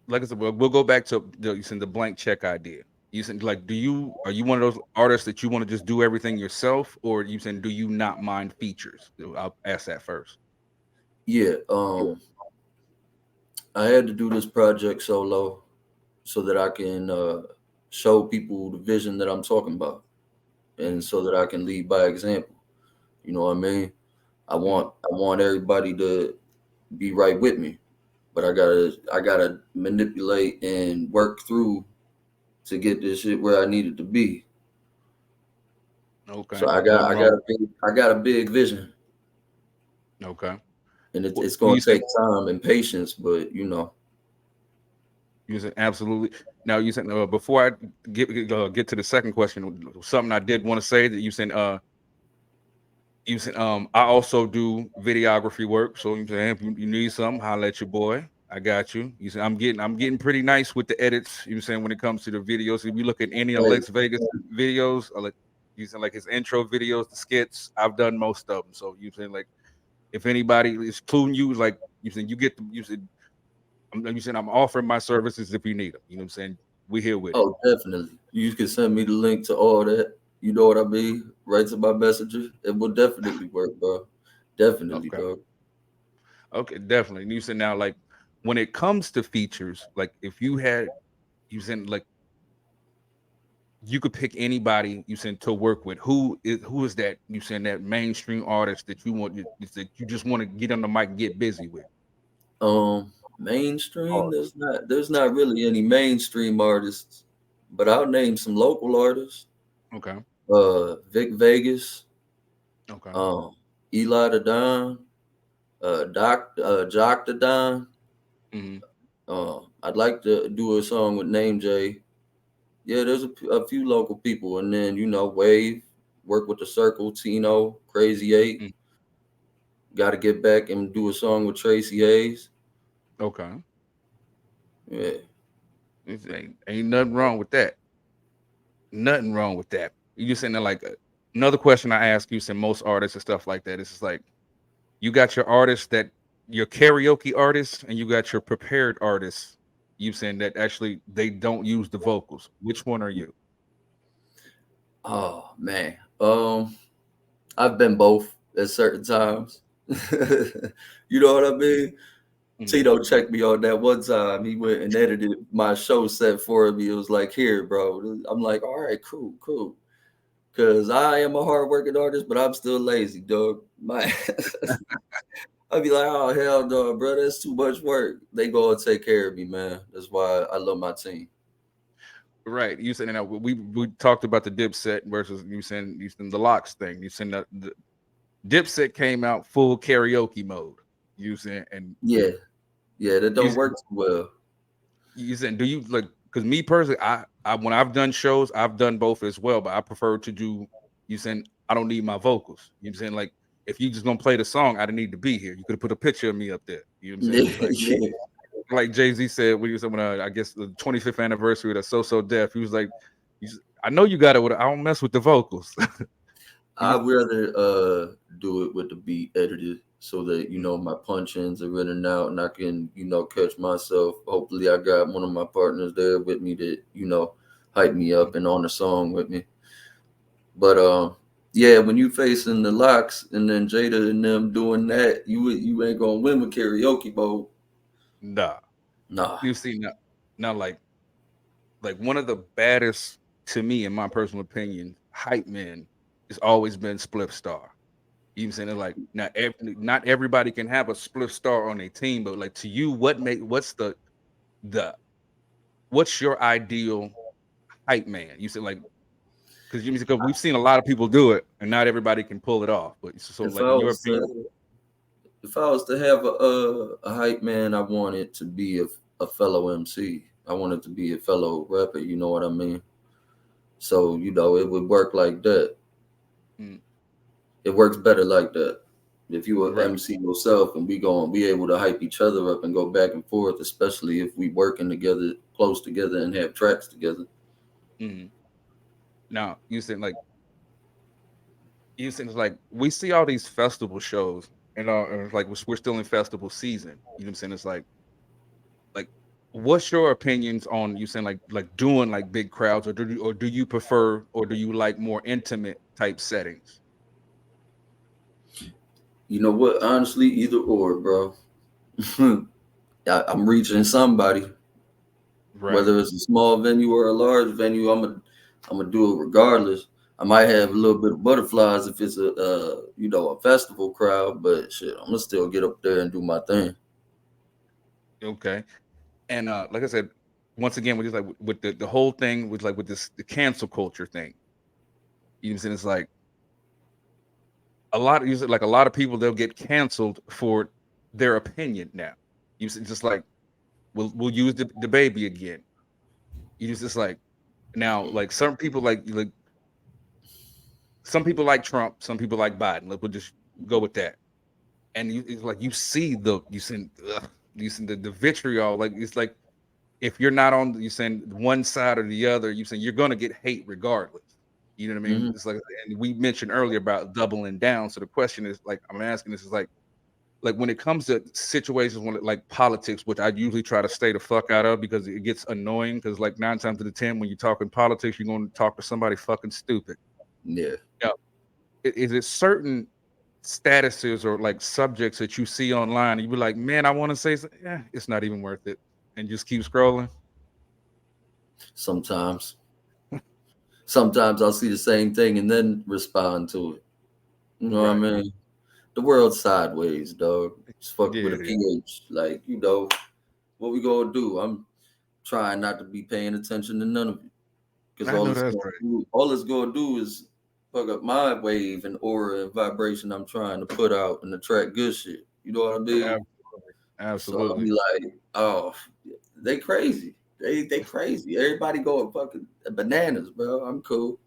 like I said, we'll go back to the you said the blank check idea. You said like, do you are you one of those artists that you want to just do everything yourself, or you saying do you not mind features? I'll ask that first. Yeah. I had to do this project solo so that I can show people the vision that I'm talking about, and Mm-hmm. so that I can lead by example. You know what I mean? Mm-hmm. I want everybody to be right with me, but I gotta manipulate and work through to get this shit where I need it to be. So Okay. Nothing wrong. I got a big vision, Okay. and Well, it's you gonna said take time and patience, but you know, you said absolutely. Now you said before I get to the second question, something I did want to say that you said I also do videography work. So you saying if you need something, holla at your boy. I got you. You said I'm getting pretty nice with the edits. You saying when it comes to the videos. If you look at any of hey, Lex Vegas videos, like you said like his intro videos, the skits, I've done most of them. So you saying like if anybody is including you, like you said you get them. You said I'm offering my services if you need them. You know what I'm saying? We here with it. oh, definitely, you can send me the link to all that. You know what I mean? Right to my messenger. It will definitely work, bro. Definitely, Okay. dog. Okay, definitely. And you said now, like when it comes to features, like if you had you said like you could pick anybody you said to work with. Who is that you said that mainstream artist that you want that you just want to get on the mic and get busy with? Mainstream. There's not really any mainstream artists, but I'll name some local artists. Okay. Vic Vegas, Okay. um, Eli the Don, Jock the Don. Hmm. I'd like to do a song with Name J. Yeah, there's a few local people, and then you know Wave, work with the Circle, Tino, Crazy Eight. Got to get back and do a song with Tracy Hayes. Okay. Yeah. Ain't nothing wrong with that. Nothing wrong with that. You just saying that like another question I ask you, said most artists and stuff like that. It's just like you got your artists that your karaoke artists and you got your prepared artists. You saying that actually they don't use the vocals. Which one are you? Oh man. I've been both at certain times. You know what I mean? Mhm. Tito checked me on that one time. He went and edited my show set for me. It was like, here, bro. I'm like, all right, cool, cool. Cause I am a hardworking artist, but I'm still lazy, dog. My I'd be like, oh hell no, bro, that's too much work. They go and take care of me, man. That's why I love my team. Right. You saying that we talked about the Dipset versus you saying the locks thing. You saying that the Dipset came out full karaoke mode. You saying and Yeah, yeah, that you don't work too well. you saying do you like because me personally, I when I've done shows, I've done both as well, but I prefer to do. You saying I don't need my vocals. You know what I'm saying, like if you just gonna play the song, I didn't need to be here. You could have put a picture of me up there. You know what I'm saying? It's Yeah. like Jay-Z said when he was when I guess the 25th anniversary of the So Def. He was like, I know you got it. I don't mess with the vocals. I'd rather do it with the beat edited so that my punch-ins are written out and I can catch myself. Hopefully, I got one of my partners there with me that hype me up and on the song with me. But yeah, when you facing the Locks and then Jada and them doing that, you ain't gonna win with karaoke mode. Nah, Nah. you see now like one of the baddest to me, in my personal opinion, hype men has always been Spliff Star. You know what I'm saying? It's like not everybody can have a Spliff Star on a team, but like to you, what's the what's your ideal hype man? You said like because we've seen a lot of people do it, and not everybody can pull it off. But so If like I in your was opinion, to if I was to have a hype man, I want it to be a fellow MC. I want it to be a fellow rapper. You know what I mean? So it would work like that. mm, It works better like that. If you are right? MC yourself and we going to be able to hype each other up and go back and forth, especially if we working together, close together, and have tracks together. Mm. Now you said it's like we see all these festival shows, and it's like we're still in festival season. You know what I'm saying? It's like what's your opinions on you saying like doing like big crowds, or do you prefer, or do you like more intimate type settings? You know what? Honestly, either or, bro. I'm reaching somebody, Right. whether it's a small venue or a large venue. I'm gonna do it regardless. I might have a little bit of butterflies if it's a festival crowd, but shit, I'm gonna still get up there and do my thing. Okay. And like I said, once again, with just like with the whole thing with like with this the cancel culture thing, you know what I'm saying? It's like a lot of people they'll get canceled for their opinion now. You see, just like we'll use the baby again. You just like now like some people like some people like Trump, some people like Biden. We'll just go with that. And it's like you see the vitriol. Like it's like if you're not on you saying one side or the other, you saying you're gonna get hate regardless. You know what I mean? Hmm. It's like and we mentioned earlier about doubling down. So the question is like I'm asking this is like when it comes to situations when like politics, which I usually try to stay the fuck out of because it gets annoying. Because like 9 times out of 10, when you talk in politics, you're going to talk to somebody fucking stupid. Yeah. Yeah, is it certain statuses or like subjects that you see online, and you be like, man, I want to say, yeah, it's not even worth it, and just keep scrolling. Sometimes. Sometimes I'll see the same thing and then respond to it. You know what I Right? mean? The world's sideways, dog. It's fucked Yeah, with a it is. PH. Like, what we gonna do? I'm trying not to be paying attention to none of it. Because I know that's right. all it's gonna do is fuck up my wave and aura and vibration I'm trying to put out and attract good shit. You know what I mean? Absolutely, So I'll absolutely. be like, oh, they crazy. They crazy. Everybody going fucking bananas, bro. I'm cool.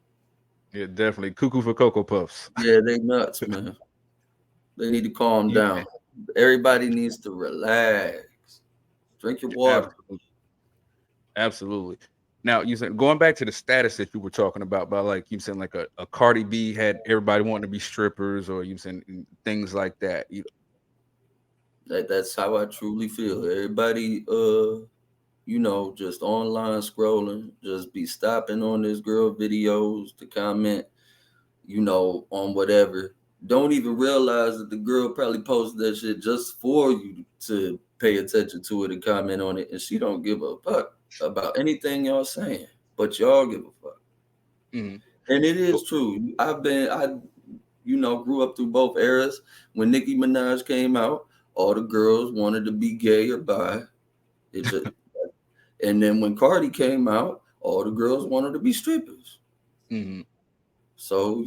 Yeah, definitely. Cuckoo for cocoa puffs. Yeah, they nuts, man. They need to calm You down. Everybody needs to relax. Drink your water. absolutely, absolutely. Now you said going back to the status that you were talking about like you saying like a Cardi B had everybody wanting to be strippers, or you saying things like that. That's how I truly feel. Everybody just online scrolling, just be stopping on this girl videos to comment, on whatever. Don't even realize that the girl probably posted that shit just for you to pay attention to it and comment on it. And she don't give a fuck about anything y'all saying, but y'all give a fuck. Mhm. And it But is true. Grew up through both eras. When Nicki Minaj came out, all the girls wanted to be gay or bi. It just, and then when Cardi came out, all the girls wanted to be strippers. mhm. So,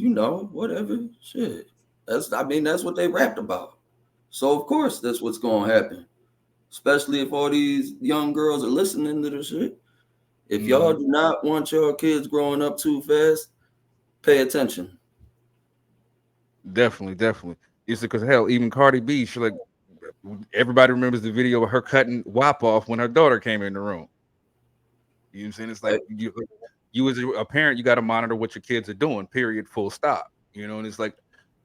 whatever. Shit. That's what they rapped about. So of course that's what's gonna happen. Especially if all these young girls are listening to the shit. If y'all do not want your kids growing up too fast, pay attention. Definitely. It's because hell, even Cardi B, she like everybody remembers the video of her cutting WAP off when her daughter came in the room. You know what I'm saying? It's like you as a parent, you got to monitor what your kids are doing, period, full stop. You know, and it's like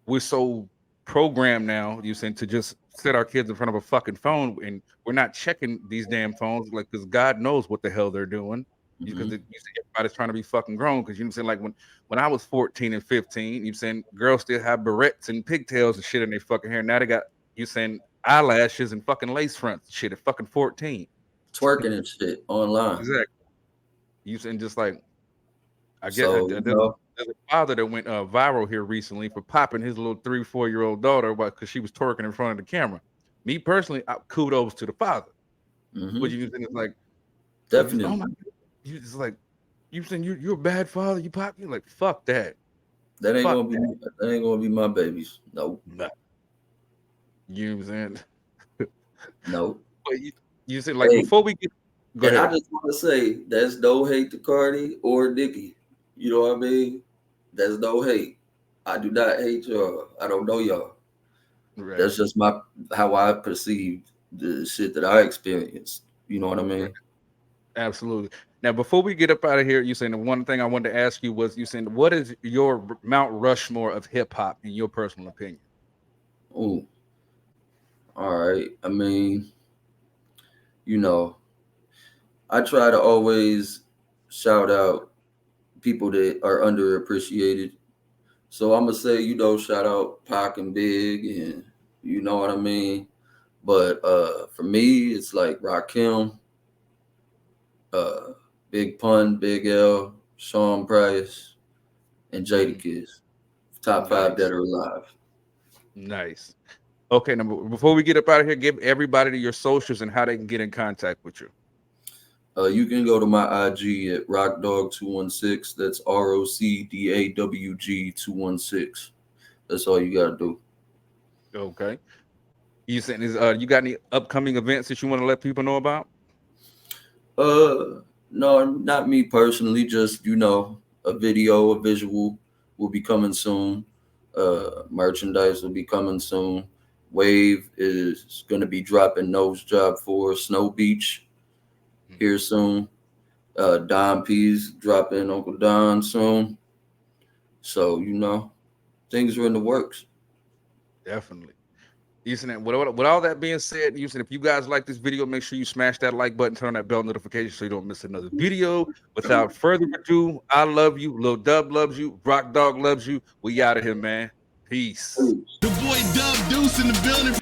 we're so programmed now, you saying, to just set our kids in front of a fucking phone, and we're not checking these damn phones, like, because God knows what the hell they're doing. Because you see everybody's trying to be fucking grown. Because you know what I'm saying, like when I was 14 and 15, you know what I'm saying, girls still have barrettes and pigtails and shit in their fucking hair. Now they got, you saying, eyelashes and fucking lace fronts and shit at fucking 14. Twerking and shit online. Exactly. You saying, just like, I get So, there's a father that went viral here recently for popping his little 3-4-year-old daughter because she was twerking in front of the camera. Me personally, kudos to the father. But you think it's like, definitely. Oh my God. You just like, you saying you're a bad father. You pop, you're like, fuck that. That ain't gonna be my babies. Nope. Nah. You know what I'm saying? Nope. But you said, like, before we get, go ahead. I just want to say that's no hate to Cardi or Nicki. You know what I mean? That's no hate. I do not hate y'all. I don't know y'all. Right. That's just how I perceive the shit that I experienced. You know what I mean? Right. Absolutely. Now, before we get up out of here, you saying the one thing I wanted to ask you was, you saying, what is your Mount Rushmore of hip hop in your personal opinion? Oh, all right. I mean, you know, I try to always shout out people that are underappreciated. So I'm gonna say, you know, shout out Pac and Big, and you know what I mean. But for me, it's like Rakim, Big Pun, Big L, Sean Price, and Jadakiss. Top 5 that are alive. Nice. Okay, now before we get up out of here, give everybody your socials and how they can get in contact with you. You can go to my IG at RockDawg216. That's ROCDAWG216. That's all you gotta do. Okay. You saying you got any upcoming events that you want to let people know about? No, not me personally. Just, you know, a visual will be coming soon. Merchandise will be coming soon. Wave is going to be dropping Nose Job for Snow Beach here soon. Don P's dropping Uncle Don soon. So, you know, things are in the works. Definitely. Houston, with all that being said, Houston, if you guys like this video, make sure you smash that like button, turn on that bell notification so you don't miss another video. Without further ado, I love you. Lil Dub loves you. Rock Dawg loves you. We out of here, man. Peace. The boy Dub Deuce in the building.